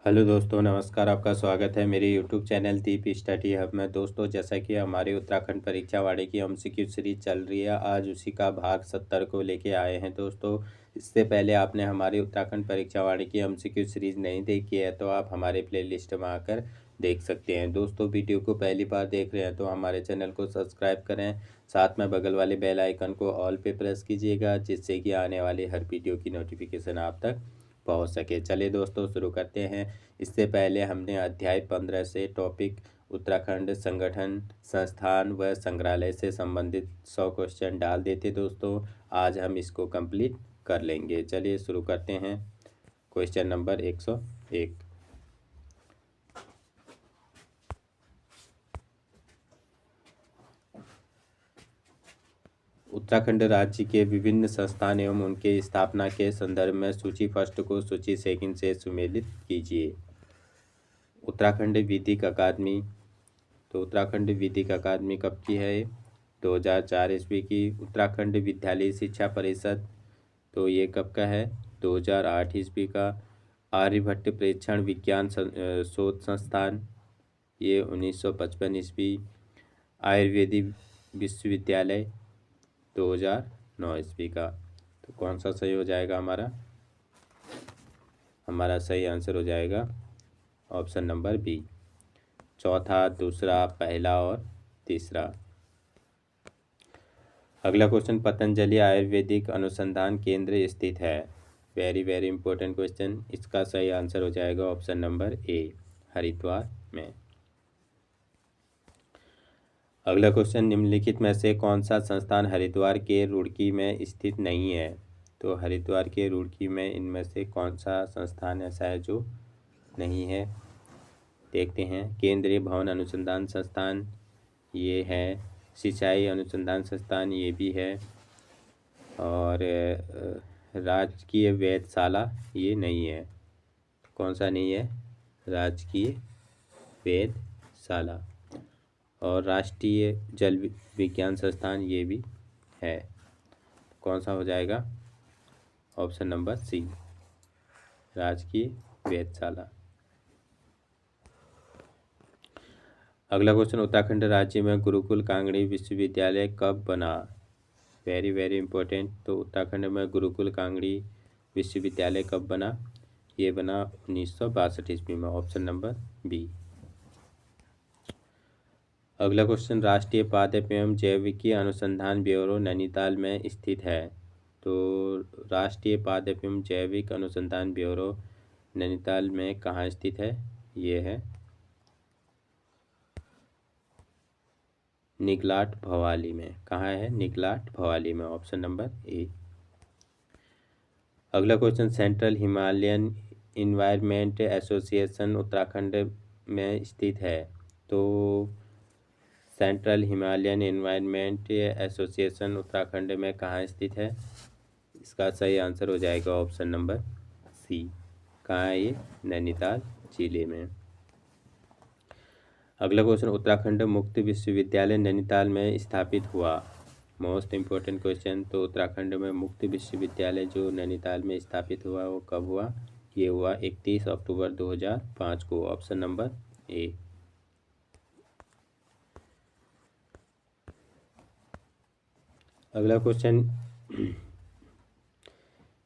Hello दोस्तों, नमस्कार। आपका स्वागत है मेरे यूट्यूब चैनल दीप स्टडी हब में। दोस्तों, जैसा कि हमारी उत्तराखंड परीक्षा वाड़े की एमसीक्यू सीरीज चल रही है, आज उसी का भाग 70 को लेके आए हैं। दोस्तों, इससे पहले आपने हमारी उत्तराखंड परीक्षा वाड़े की एमसीक्यू सीरीज नहीं देखी है तो आप हमारे प्लेलिस्ट में आकर देख सकते हैं। दोस्तों, वीडियो को पहली बार देख रहे हैं तो हमारे चैनल को सब्सक्राइब करें, साथ में बगल वाले बेल आइकन को ऑल पे प्रेस कीजिएगा, जिससे कि आने वाली हर वीडियो की नोटिफिकेशन आप तक पहुंच सके। चलिए दोस्तों, शुरू करते हैं। इससे पहले हमने अध्याय 15 से टॉपिक उत्तराखंड संगठन, संस्थान व संग्रहालय से संबंधित 100 क्वेश्चन डाल देते दोस्तों। आज हम इसको कंप्लीट कर लेंगे। चलिए शुरू करते हैं। Question number 101। उत्तराखंड राज्य के विभिन्न संस्थान एवं उनके स्थापना के संदर्भ में सूची फर्स्ट को सूची सेकंड से सुमेलित कीजिए। उत्तराखंड विधिक अकादमी, तो उत्तराखंड विधिक अकादमी कब की है? 2004 ईस्वी की। उत्तराखंड विद्यालय शिक्षा परिषद, तो ये कब का है? 2008 ईस्वी का। आर्यभट्ट प्रेक्षण विज्ञान शोध संस्थान, ये 1955 ईस्वी। आयुर्वेदिक विश्वविद्यालय 2009 ईस्वी का। तो कौन सा सही हो जाएगा हमारा? हमारा सही आंसर हो जाएगा ऑप्शन नंबर बी। चौथा, दूसरा, पहला और तीसरा। अगला क्वेश्चन, पतंजलि आयुर्वेदिक अनुसंधान केंद्र स्थित है। Very very important question. इसका सही आंसर हो जाएगा ऑप्शन नंबर ए, हरिद्वार में। अगला क्वेश्चन, निम्नलिखित में से कौन सा संस्थान हरिद्वार के रुड़की में स्थित नहीं है? तो हरिद्वार के रुड़की में इनमें से कौन सा संस्थान ऐसा है जो नहीं है? देखते हैं। केंद्रीय भवन अनुसंधान संस्थान, ये है। सिंचाई अनुसंधान संस्थान, ये भी है। और राजकीय वेधशाला, ये नहीं है। कौन सा नहीं है? राजकीय वेधशाला। और राष्ट्रीय जल विज्ञान संस्थान, ये भी है। कौन सा हो जाएगा? ऑप्शन नंबर सी, राजकीय वेधशाला। अगला क्वेश्चन, उत्तराखंड राज्य में गुरुकुल कांगड़ी विश्वविद्यालय कब बना? Very very important. तो उत्तराखंड में गुरुकुल कांगड़ी विश्वविद्यालय कब बना? ये बना 1962 ईस्वी में। Option number B. अगला क्वेश्चन, राष्ट्रीय पादप एवं जैविकी अनुसंधान ब्यूरो नैनीताल में स्थित है। तो राष्ट्रीय पादप एवं जैविक अनुसंधान ब्यूरो नैनीताल में कहाँ स्थित है? ये है निगलाट भवाली में। कहाँ है? निगलाट भवाली में। Option number A. अगला question, central Himalayan environment association Uttarakhand में स्थित है। तो central Himalayan environment association Uttarakhand में कहाँ स्थित है? इसका सही आंसर हो जाएगा ऑप्शन नंबर सी। कहाँ है ये? नैनीताल जिले में। अगला क्वेश्चन, उत्तराखंड मुक्त विश्वविद्यालय नैनीताल में स्थापित हुआ। Most important question. तो उत्तराखंड में मुक्त विश्वविद्यालय जो नैनीताल में स्थापित हुआ वो कब हुआ? ये हुआ 31 अक्टूबर 2005 को। Option number A. अगला question,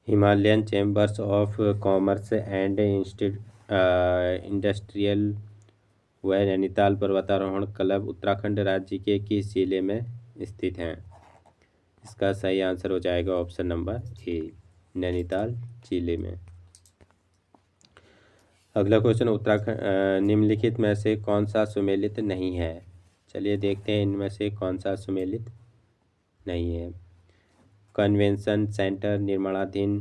Himalayan chambers of commerce and industrial व नैनीताल पर्वतारोहण क्लब उत्तराखंड राज्य के किस जिले में स्थित हैं? इसका सही आंसर हो जाएगा ऑप्शन नंबर ए, नैनीताल जिले में। अगला क्वेश्चन, उत्तराखंड निम्नलिखित में से कौन सा सुमेलित नहीं है? चलिए देखते हैं इनमें से कौन सा सुमेलित नहीं है। कन्वेंशन सेंटर निर्माणाधीन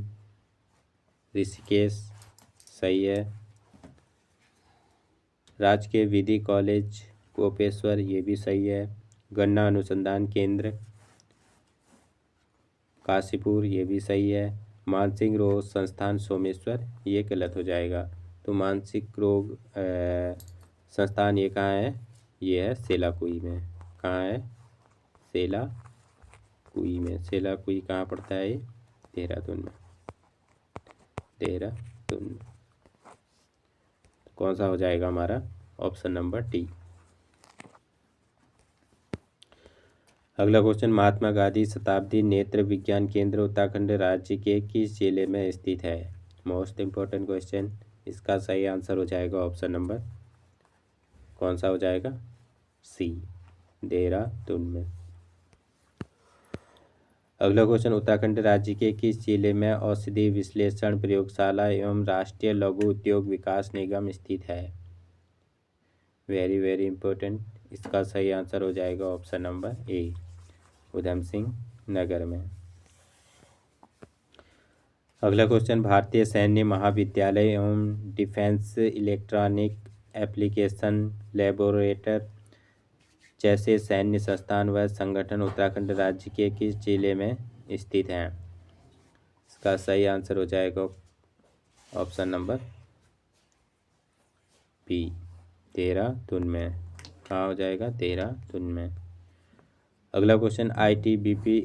ऋषिकेश, सही है। राजकीय विधि कॉलेज गोपेश्वर, ये भी सही है। गन्ना अनुसंधान केंद्र काशीपुर, ये भी सही है। मानसिक रोग संस्थान सोमेश्वर, ये गलत हो जाएगा। तो मानसिक रोग संस्थान ये कहाँ है? ये है सेलाकुई में। कहाँ है? सेलाकुई में। सेलाकुई कहाँ पड़ता है? ये देहरादून में। देहरादून। कौन सा हो जाएगा हमारा ऑप्शन नंबर डी। अगला क्वेश्चन, महात्मा गांधी शताब्दी नेत्र विज्ञान केंद्र उत्तराखंड राज्य के किस जिले में स्थित है? Most important question. इसका सही आंसर हो जाएगा ऑप्शन नंबर, कौन सा हो जाएगा? सी, देहरादून में। अगला क्वेश्चन, उत्तराखंड राज्य के किस जिले में औषधि विश्लेषण प्रयोगशाला एवं राष्ट्रीय लघु उद्योग विकास निगम स्थित है? Very very important. इसका सही आंसर हो जाएगा ऑप्शन नंबर ए, उधम सिंह नगर में। अगला क्वेश्चन, भारतीय सैन्य महाविद्यालय एवं डिफेंस इलेक्ट्रॉनिक एप्लीकेशन लेबोरेटर जैसे सैन्य संस्थान व संगठन उत्तराखंड राज्य के किस जिले में स्थित हैं? इसका सही आंसर हो जाएगा ऑप्शन नंबर बी, देहरादून में। कहाँ हो जाएगा? देहरादून में। अगला क्वेश्चन, आईटीबीपी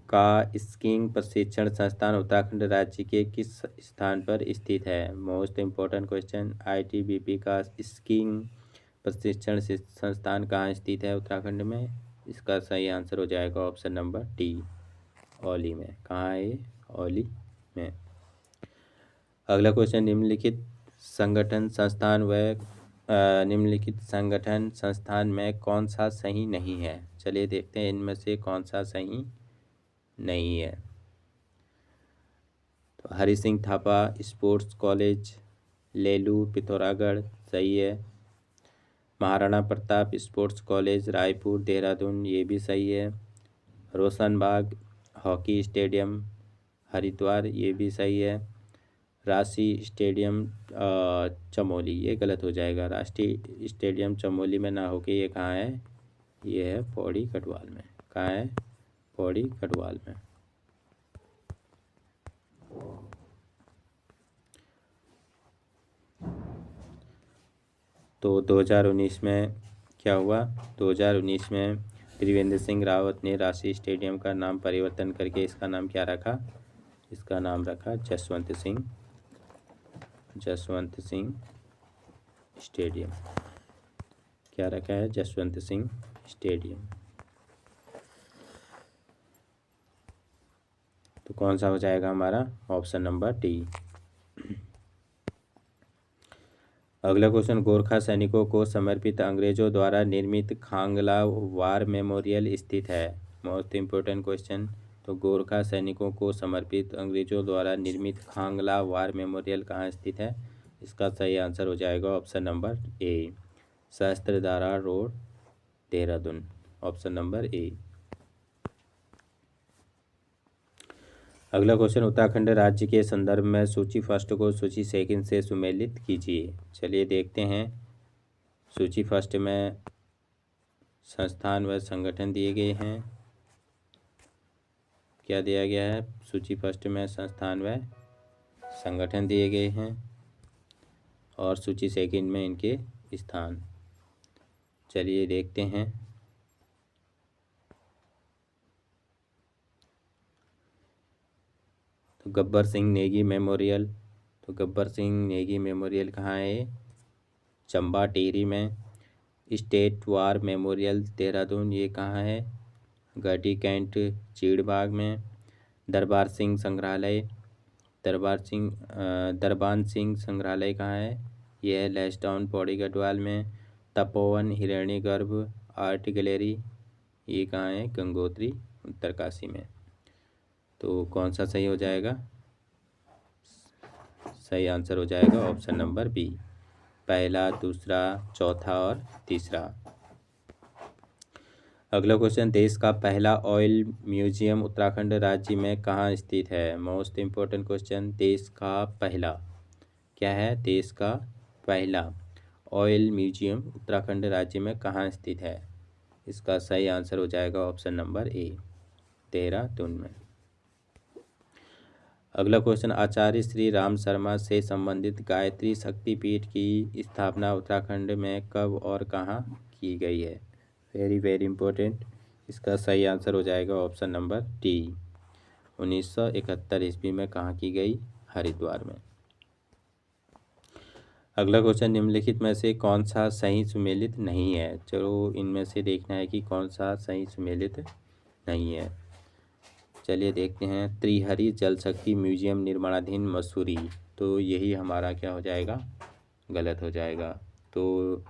का स्कीइंग प्रशिक्षण संस्थान उत्तराखंड राज्य के किस स्थान पर स्थित है? मोस्ट इम्पोर्टेंट क्वेश्चन, आईटीबीपी का स्कीइंग प्रशिक्षण संस्थान कहाँ स्थित है उत्तराखंड में? इसका सही आंसर हो जाएगा ऑप्शन नंबर डी, औली में। कहाँ है ये? औली में। अगला क्वेश्चन, निम्नलिखित संगठन संस्थान में कौन सा सही नहीं है? चलिए देखते हैं इनमें से कौन सा सही नहीं है। तो हरि सिंह थापा स्पोर्ट्स कॉलेज लेलू पिथौरागढ़ सही है। महाराणा प्रताप स्पोर्ट्स कॉलेज रायपुर देहरादून ये भी सही है। रोशनबाग हॉकी स्टेडियम हरिद्वार ये भी सही है। राष्ट्रीय स्टेडियम चमोली ये गलत हो जाएगा, राष्ट्रीय स्टेडियम चमोली में ना होके ये कहाँ है? ये है पौड़ी गढ़वाल में। कहाँ है? पौड़ी गढ़वाल में। तो 2019 में क्या हुआ? 2019 में त्रिवेंद्र सिंह रावत ने राष्ट्रीय स्टेडियम का नाम परिवर्तन करके इसका नाम क्या रखा? इसका नाम रखा जसवंत सिंह स्टेडियम। क्या रखा है? जसवंत सिंह स्टेडियम। तो कौन सा हो जाएगा हमारा? Option number D. अगला क्वेश्चन, गोरखा सैनिकों को समर्पित अंग्रेजों द्वारा निर्मित खांगला वार मेमोरियल स्थित है? Most important question. तो गोरखा सैनिकों को समर्पित अंग्रेजों द्वारा निर्मित खांगला वार मेमोरियल कहाँ स्थित है? इसका सही आंसर हो जाएगा option number A, Sahastradhara road Dehradun. Option number A. अगला क्वेश्चन, उत्तराखंड राज्य के संदर्भ में सूची फर्स्ट को सूची सेकंड से सुमेलित कीजिए। चलिए देखते हैं। सूची फर्स्ट में संस्थान व संगठन दिए गए हैं। क्या दिया गया है? सूची फर्स्ट में संस्थान व संगठन दिए गए हैं और सूची सेकंड में इनके स्थान। चलिए देखते हैं। तो गब्बर सिंह नेगी मेमोरियल, तो गब्बर सिंह नेगी मेमोरियल कहाँ है? चंबा टिहरी में। स्टेट वार मेमोरियल देहरादून ये कहाँ है? गढ़ी कैंट चीड़बाग में। दरबार सिंह संग्रहालय दरबान सिंह संग्रहालय कहाँ है? यह है लैसडाउन पौड़ी गढ़वाल में। तपोवन हिरण्यगर्भ आर्ट गैलरी ये कहाँ है? गंगोत्री उत्तरकाशी में। तो कौन सा सही हो जाएगा? सही आंसर हो जाएगा ऑप्शन नंबर बी, पहला दूसरा चौथा और तीसरा। अगला क्वेश्चन, देश का पहला ऑयल म्यूजियम उत्तराखंड राज्य में कहाँ स्थित है? मोस्ट इम्पोर्टेंट क्वेश्चन, देश का पहला क्या है? देश का पहला ऑयल म्यूजियम उत्तराखंड राज्य में कहाँ स्थित है? इसका सही आंसर हो जाएगा ऑप्शन नंबर ए, देहरादून में। अगला क्वेश्चन, आचार्य श्री राम शर्मा से संबंधित गायत्री शक्तिपीठ की स्थापना उत्तराखंड में कब और कहाँ की गई है? Very very important. इसका सही आंसर हो जाएगा ऑप्शन नंबर डी, 1971 ईस्वी में कहाँ की गई? हरिद्वार में। अगला क्वेश्चन, निम्नलिखित में से कौन सा सही सुमेलित नहीं है। चलो इनमें से देखना है कि कौन सा सही सुमेलित नहीं है। चलिए देखते हैं। त्रिहरी जल शक्ति म्यूजियम निर्माणाधीन मसूरी, तो यही हमारा क्या हो जाएगा, गलत हो जाएगा। तो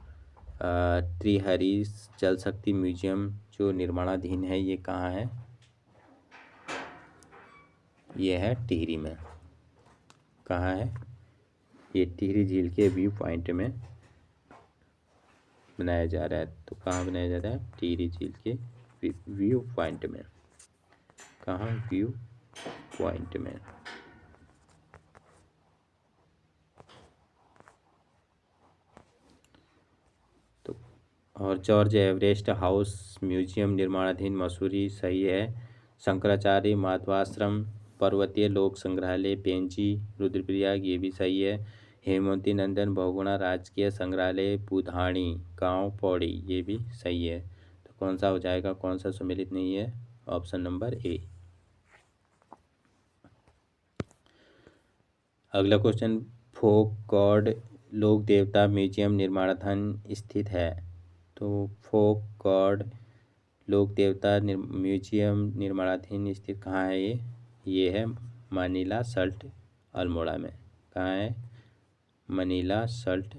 त्रिहरी जल शक्ति म्यूजियम जो निर्माणाधीन है ये कहाँ है, ये है टिहरी में। कहाँ है ये, टिहरी झील के व्यू पॉइंट में बनाया जा रहा है। तो कहाँ बनाया जा रहा है, टिहरी झील के व्यू पॉइंट में। कहाँ, व्यू पॉइंट में। तो और जॉर्ज एवरेस्ट हाउस म्यूजियम निर्माणाधीन मसूरी सही है। शंकराचार्य माधवाश्रम पर्वतीय लोक संग्रहालय पेंची रुद्रप्रयाग ये भी सही है। हेमवती नंदन बहुगुणा राजकीय संग्रहालय बुधानी गांव पौड़ी ये भी सही है। तो कौन सा हो जाएगा, कौन सा सम्मिलित नहीं है, ऑप्शन नंबर ए। अगला क्वेश्चन, फोक गॉड लोक देवता म्यूजियम निर्माणाधीन स्थित है। तो फोक गॉड लोक देवता म्यूजियम निर्माणाधीन स्थित कहाँ है ये है मनीला सल्ट अल्मोड़ा में। कहाँ है, मनीला सल्ट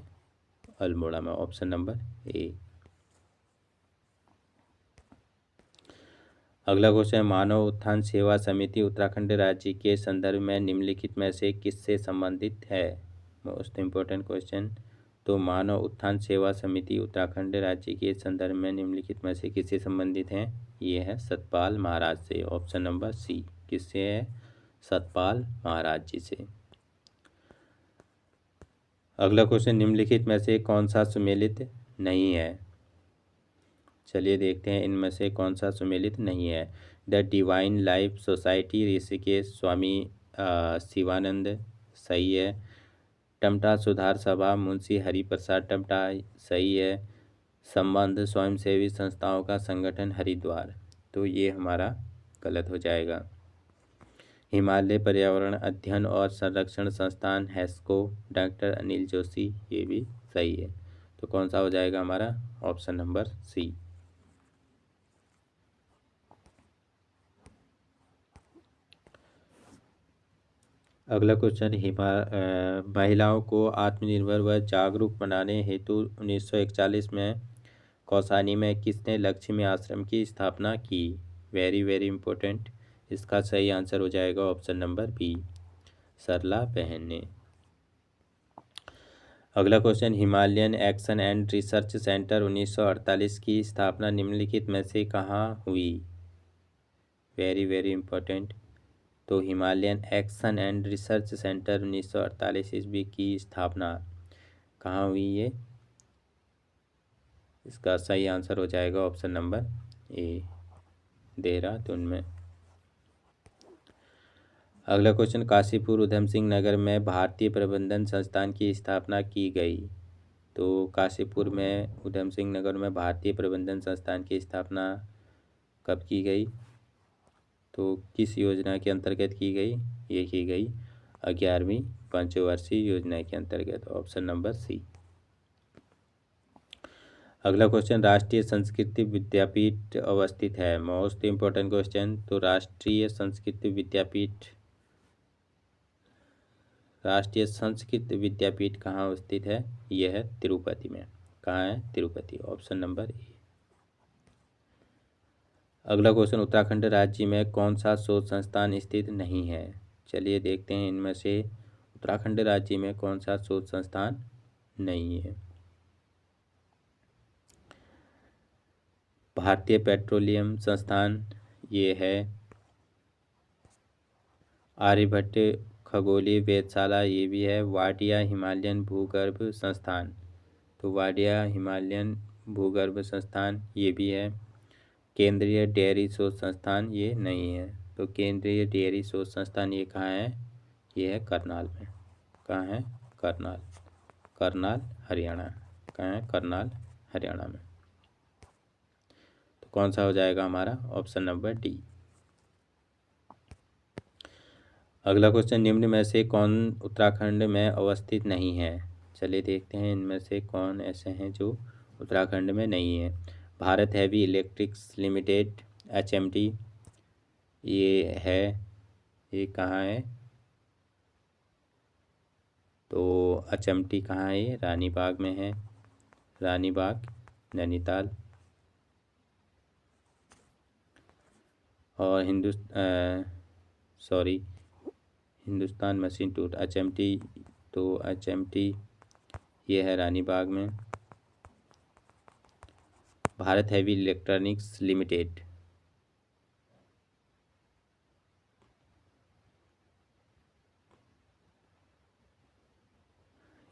अल्मोड़ा में, ऑप्शन नंबर ए। अगला क्वेश्चन, मानव उत्थान सेवा समिति उत्तराखंड राज्य के संदर्भ में निम्नलिखित में से किससे संबंधित है। Most important question. तो मानव उत्थान सेवा समिति उत्तराखंड राज्य के संदर्भ में निम्नलिखित में से किससे संबंधित है, ये है सतपाल महाराज से, ऑप्शन नंबर सी। किससे है, सतपाल महाराज जी से। अगला क्वेश्चन, निम्नलिखित में से कौन सा सुमेलित नहीं है। चलिए देखते हैं इनमें से कौन सा सुमेलित नहीं है। The divine life society Rishikesh Swami Shivanand सही है। टमटा सुधार सभा मुंशी हरिप्रसाद टमटा सही है। संबंध स्वयंसेवी संस्थाओं का संगठन हरिद्वार, तो ये हमारा गलत हो जाएगा। हिमालय पर्यावरण अध्ययन और संरक्षण संस्थान हैस्को डॉक्टर अनिल जोशी ये भी सही है। तो कौन सा हो जाएगा हमारा, ऑप्शन नंबर सी। अगला क्वेश्चन, महिलाओं को आत्मनिर्भर व जागरूक बनाने हेतु 1941 में कौसानी में किसने लक्ष्मी आश्रम की स्थापना की। Very very important. इसका सही आंसर हो जाएगा ऑप्शन नंबर बी, सरला बहन ने। अगला question, Himalayan action and research centre 1948 की स्थापना निम्नलिखित में से कहाँ हुई। Very very important. तो Himalayan action and research centre 1948 ईस्वी की स्थापना कहाँ हुई है, इसका सही आंसर हो जाएगा ऑप्शन नंबर ए, देहरादून में। अगला क्वेश्चन, काशीपुर उधम सिंह नगर में भारतीय प्रबंधन संस्थान की स्थापना की गई। तो काशीपुर में उधम सिंह नगर में भारतीय प्रबंधन संस्थान की स्थापना कब की गई, तो किस योजना के अंतर्गत की गई, ये की गई 11वीं पंचवर्षीय योजना के अंतर्गत, ऑप्शन नंबर सी। अगला क्वेश्चन, राष्ट्रीय संस्कृत विद्यापीठ अवस्थित है। Most important question. तो राष्ट्रीय संस्कृत विद्यापीठ कहाँ स्थित है, यह है तिरुपति में। कहाँ है, तिरुपति, ऑप्शन नंबर ए। अगला क्वेश्चन, उत्तराखंड राज्य में कौन सा शोध संस्थान स्थित नहीं है। चलिए देखते हैं इनमें से उत्तराखंड राज्य में कौन सा शोध संस्थान नहीं है। भारतीय पेट्रोलियम संस्थान ये है। आर्यभट्ट खगोलीय वेधशाला ये भी है। वाडिया हिमालयन भूगर्भ संस्थान, तो वाडिया हिमालयन भूगर्भ संस्थान ये भी है। केंद्रीय डेयरी शोध संस्थान ये नहीं है। तो केंद्रीय डेयरी शोध संस्थान ये कहाँ है, ये है करनाल में। कहाँ है, करनाल हरियाणा। कहाँ है, करनाल हरियाणा में। तो कौन सा हो जाएगा हमारा, ऑप्शन नंबर डी। अगला क्वेश्चन, निम्न में से कौन उत्तराखंड में अवस्थित नहीं है। चलिए देखते हैं इनमें से कौन ऐसे हैं जो उत्तराखंड में नहीं है। Bharat heavy electrics limited, HMT, ये है, ये कहाँ है? तो HMT कहाँ है? ये रानी बाग में है, रानी बाग, नैनीताल। और हिंदुस्तान मशीन टूल, HMT, तो HMT ये है रानी बाग में। भारत हैवी इलेक्ट्रॉनिक्स लिमिटेड,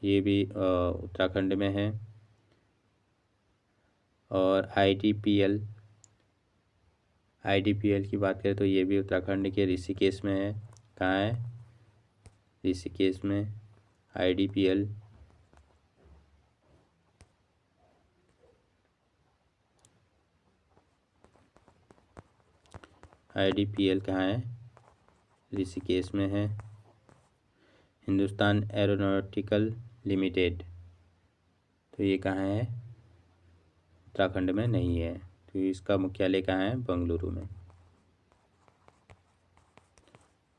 ये भी उत्तराखंड में है। और IDPL की बात करें तो ये भी उत्तराखंड के ऋषिकेश में है। कहाँ है? ऋषिकेश में IDPL। IDPL कहाँ है? ऋषिकेश में है। हिंदुस्तान एरोनॉटिकल लिमिटेड, तो ये कहाँ है? उत्तराखंड में नहीं है। तो इसका मुख्यालय कहाँ है? बेंगलुरु में,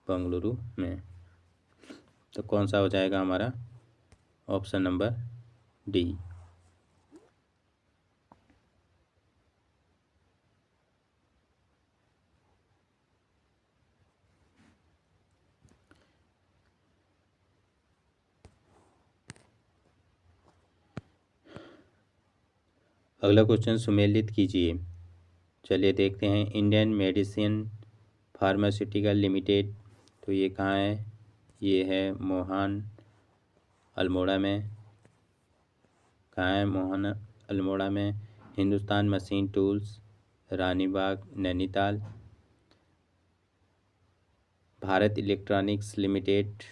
बेंगलुरु में। तो कौन सा हो जाएगा हमारा? Option number D. अगला क्वेश्चन सुमेलित कीजिए। चलिए देखते हैं। इंडियन मेडिसिन फार्मास्यूटिकल लिमिटेड, तो ये कहाँ है? ये है मोहन अल्मोड़ा में। कहाँ है? मोहन अल्मोड़ा में। Hindustan machine tools, Rani Bagh, Nainital. Bharat electronics limited,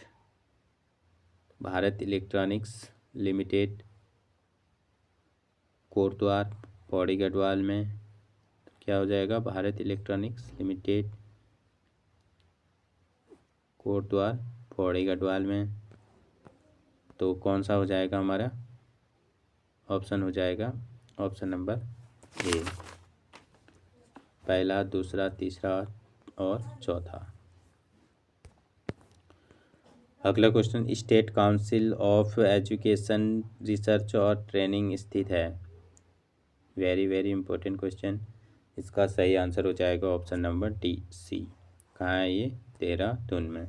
Bharat electronics limited Kotdwar, Pauri Garhwal में। तो क्या हो जाएगा? भारत इलेक्ट्रॉनिक्स लिमिटेड कोटद्वार, पौड़ी गढ़वाल में। तो कौन सा हो जाएगा हमारा? ऑप्शन हो जाएगा ऑप्शन नंबर ए, पहला, दूसरा, तीसरा और चौथा। अगला question, state council of education research और ट्रेनिंग स्थित है। Very very important question. इसका सही आंसर हो जाएगा ऑप्शन नंबर डी, सी। कहाँ है ये? देहरादून में।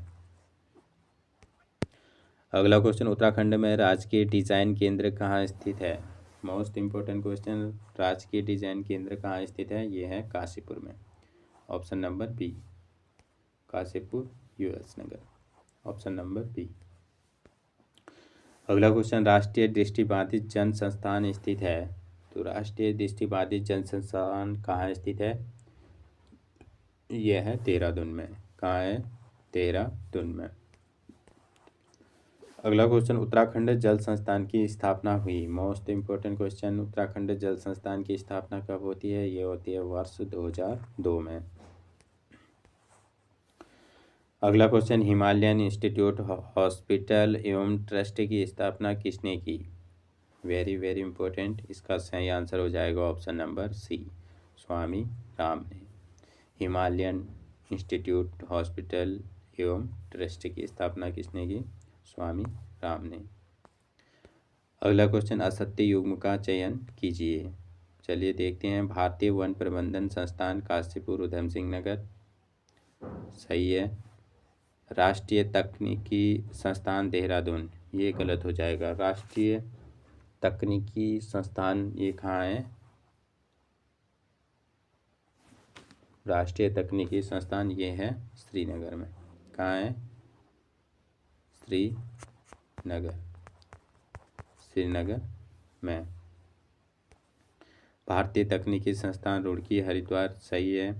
अगला क्वेश्चन, उत्तराखंड में राजकीय डिजाइन केंद्र कहाँ स्थित है? मोस्ट इम्पोर्टेंट क्वेश्चन, राजकीय डिजाइन केंद्र कहाँ स्थित है? ये है काशीपुर में। Option number B, Kashipur, US Nagar. Option number B. अगला क्वेश्चन, राष्ट्रीय दृष्टिबाधित जन संस्थान स्थित है। तो राष्ट्रीय दृष्टिबाधित जन संस्थान कहाँ स्थित है? यह है देहरादून में। कहाँ है? देहरादून में। अगला क्वेश्चन, उत्तराखंड जल संस्थान की स्थापना हुई। मोस्ट इम्पोर्टेंट क्वेश्चन, उत्तराखंड जल संस्थान की स्थापना कब होती है? ये होती है वर्ष 2002 में। अगला क्वेश्चन, हिमालयन इंस्टीट्यूट हॉस्पिटल एवं ट्रस्ट की स्थापना किसने की? Very very important. इसका सही आंसर हो जाएगा ऑप्शन नंबर सी, स्वामी राम ने। हिमालयन इंस्टीट्यूट हॉस्पिटल एवं ट्रस्ट की स्थापना किसने की? स्वामी राम ने। अगला क्वेश्चन, असत्य युग्म का चयन कीजिए। चलिए देखते हैं। भारतीय वन प्रबंधन संस्थान काशीपुर, उधम सिंह नगर, सही है। राष्ट्रीय तकनीकी संस्थान देहरादून, ये गलत हो जाएगा। राष्ट्रीय तकनीकी संस्थान ये कहाँ है? राष्ट्रीय तकनीकी संस्थान ये है श्रीनगर में। कहाँ है? श्रीनगर, श्रीनगर में। भारतीय तकनीकी संस्थान रुड़की, हरिद्वार, सही है।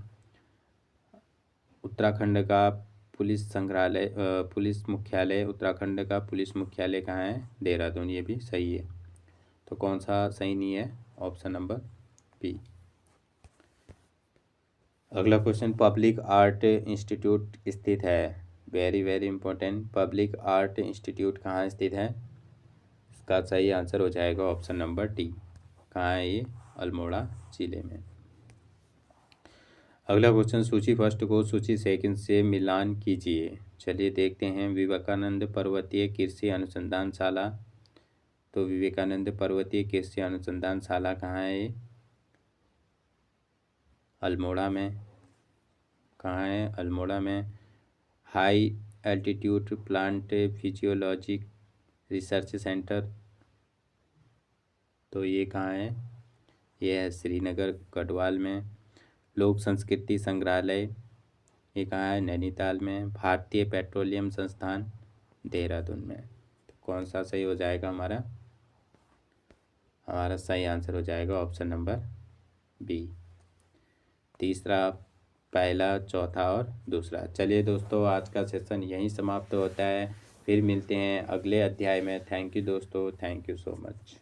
उत्तराखंड का पुलिस संग्रहालय, पुलिस मुख्यालय, उत्तराखंड का पुलिस मुख्यालय कहाँ है? देहरादून, ये भी सही है। तो कौन सा सही नहीं है? Option number B. अगला क्वेश्चन, पब्लिक आर्ट इंस्टीट्यूट स्थित है। Very very important. Public art institute कहाँ स्थित है? का सही आंसर हो जाएगा ऑप्शन नंबर डी। कहाँ है ये? अल्मोड़ा जिले में। अगला क्वेश्चन, सूची फर्स्ट को सूची सेकंड से मिलान कीजिए। चलिए देखते हैं। विवेकानंद पर्वतीय कृषि अनुसंधानशाला, तो विवेकानंद पर्वतीय कृषि अनुसंधानशाला कहाँ है ये? अल्मोड़ा में। कहाँ है? अल्मोड़ा में। High altitude plant physiology research centre, तो ये कहाँ है? ये है श्रीनगर गढ़वाल में। लोक संस्कृति संग्रहालय, ये कहाँ है? नैनीताल में। भारतीय पेट्रोलियम संस्थान, देहरादून में। तो कौन सा सही हो जाएगा हमारा? हमारा सही आंसर हो जाएगा ऑप्शन नंबर बी। तीसरा, पहला, चौथा और दूसरा। चलिए दोस्तों, आज का सेशन यहीं समाप्त होता है। फिर मिलते हैं अगले अध्याय में। थैंक यू दोस्तों, थैंक यू सो मच।